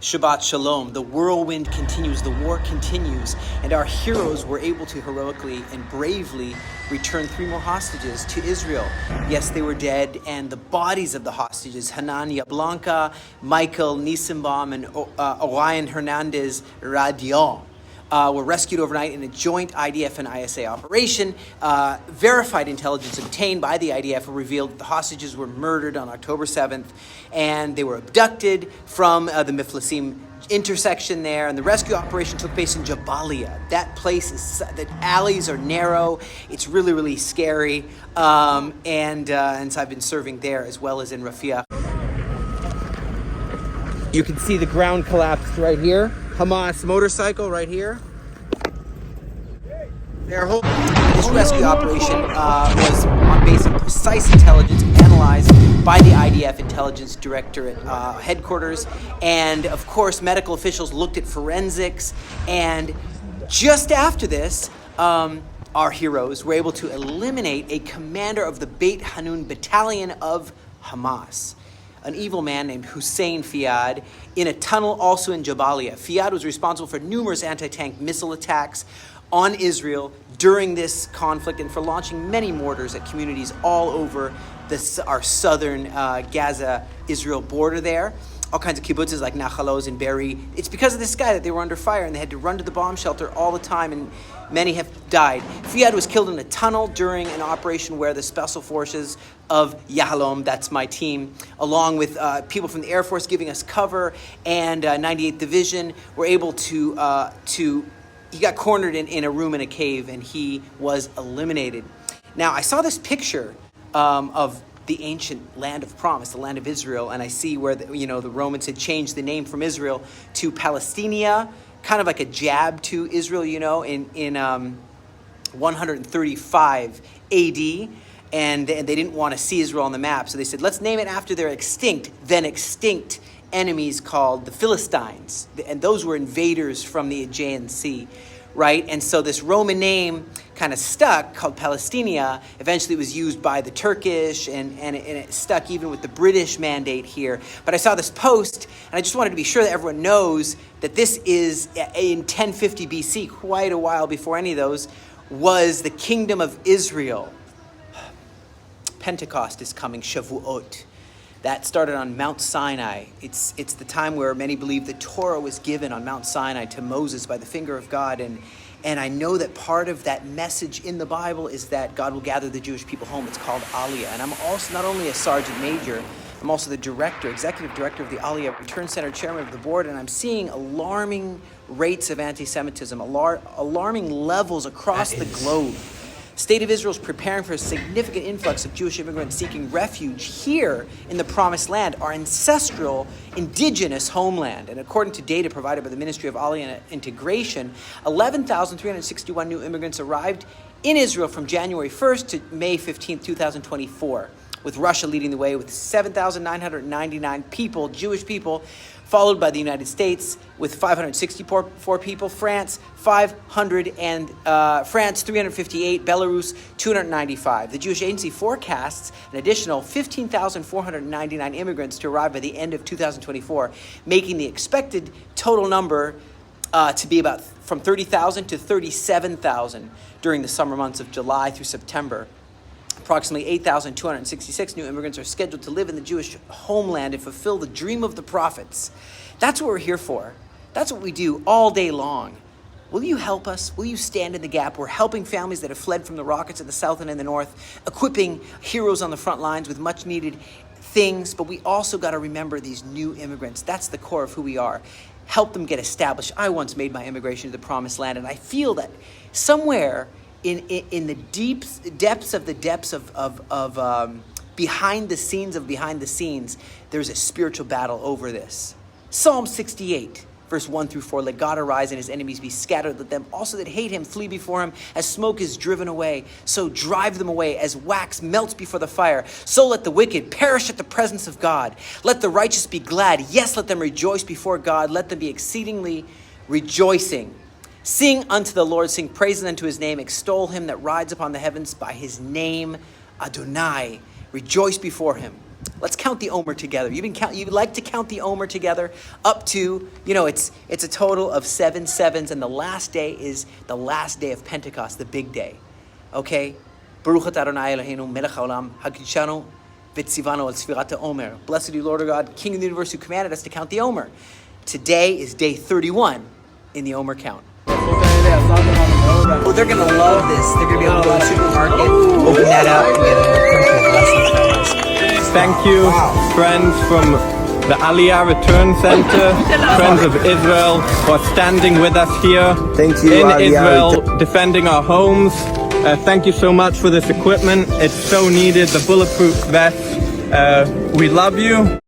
Shabbat Shalom. The whirlwind continues, the war continues, and our heroes were able to heroically and bravely return 3 more hostages to Israel. Yes, they were dead, and the bodies of the hostages, Hanania Blanca, Michael Nissenbaum, and Orion Hernandez Radion, were rescued overnight in a joint IDF and ISA operation. Verified intelligence obtained by the IDF revealed that the hostages were murdered on October 7th, and they were abducted from the Miflasim intersection there, and the rescue operation took place in Jabalia. That place is, the alleys are narrow, it's really, really scary, and so I've been serving there as well as in Rafia. You can see the ground collapsed right here. Hamas motorcycle right here. This rescue operation was based on precise intelligence analyzed by the IDF Intelligence Directorate headquarters, and of course medical officials looked at forensics, and just after this our heroes were able to eliminate a commander of the Beit Hanun battalion of Hamas, an evil man named Hussein Fiad, in a tunnel also in Jabalia. Fiad was responsible for numerous anti-tank missile attacks on Israel during this conflict and for launching many mortars at communities all over our southern Gaza-Israel border there. All kinds of kibbutzes like Nachalos and Be'eri. It's because of this guy that they were under fire, and they had to run to the bomb shelter all the time, and many have died. Fiad was killed in a tunnel during an operation where the special forces of Yahalom, that's my team, along with people from the Air Force giving us cover, and 98th Division, were able to he got cornered in a room in a cave, and he was eliminated. Now, I saw this picture of the ancient land of promise, the land of Israel, and I see where the Romans had changed the name from Israel to Palestinia, kind of like a jab to Israel, in 135 AD, and they didn't want to see Israel on the map, so they said, let's name it after their then extinct enemies called the Philistines, and those were invaders from the Aegean Sea, right? And so this Roman name kind of stuck, called Palestinia. Eventually it was used by the Turkish, and it stuck even with the British mandate here. But I saw this post, and I just wanted to be sure that everyone knows that this is in 1050 BC, quite a while before any of those, was the kingdom of Israel. Pentecost is coming, Shavuot. That started on Mount Sinai. It's the time where many believe the Torah was given on Mount Sinai to Moses by the finger of God. And I know that part of that message in the Bible is that God will gather the Jewish people home. It's called Aliyah. And I'm also not only a sergeant major, I'm also the executive director of the Aliyah Return Center, chairman of the board, and I'm seeing alarming rates of anti-Semitism, alarming levels across the globe. State of Israel is preparing for a significant influx of Jewish immigrants seeking refuge here in the Promised Land, our ancestral, indigenous homeland. And according to data provided by the Ministry of Aliyah and Integration, 11,361 new immigrants arrived in Israel from January 1st to May 15th, 2024, with Russia leading the way with 7,999 people, Jewish people, followed by the United States with 564 people, France 358, Belarus 295. The Jewish Agency forecasts an additional 15,499 immigrants to arrive by the end of 2024, making the expected total number to be about from 30,000 to 37,000 during the summer months of July through September. Approximately 8,266 new immigrants are scheduled to live in the Jewish homeland and fulfill the dream of the prophets. That's what we're here for. That's what we do all day long. Will you help us? Will you stand in the gap? We're helping families that have fled from the rockets in the south and in the north, equipping heroes on the front lines with much needed things, but we also got to remember these new immigrants. That's the core of who we are. Help them get established. I once made my immigration to the Promised Land, and I feel that somewhere in the depths of behind the scenes, there's a spiritual battle over this. Psalm 68, verse 1 through 4, let God arise and his enemies be scattered. Let them also that hate him flee before him. As smoke is driven away, so drive them away. As wax melts before the fire, so let the wicked perish at the presence of God. Let the righteous be glad. Yes, let them rejoice before God. Let them be exceedingly rejoicing. Sing unto the Lord, sing praises unto his name, extol him that rides upon the heavens by his name, Adonai. Rejoice before him, let's count the Omer together. You like to count the Omer together up to, it's a total of 7 sevens, and the last day is the last day of Pentecost, the big day. Okay? Baruch atah Adonai Eloheinu melech haolam hagidshanu v'tzivanu al sfirat ha'omer. Blessed are you, Lord our God, King of the universe, who commanded us to count the Omer. Today is day 31 in the Omer count. Oh, they're going to love this. They're going to be able to go to the supermarket, open that up, and get a blessing. Thank you, friends from the Aliyah Return Center, friends of Israel, for standing with us here in Israel, defending our homes. Thank you so much for this equipment. It's so needed, the bulletproof vest. We love you.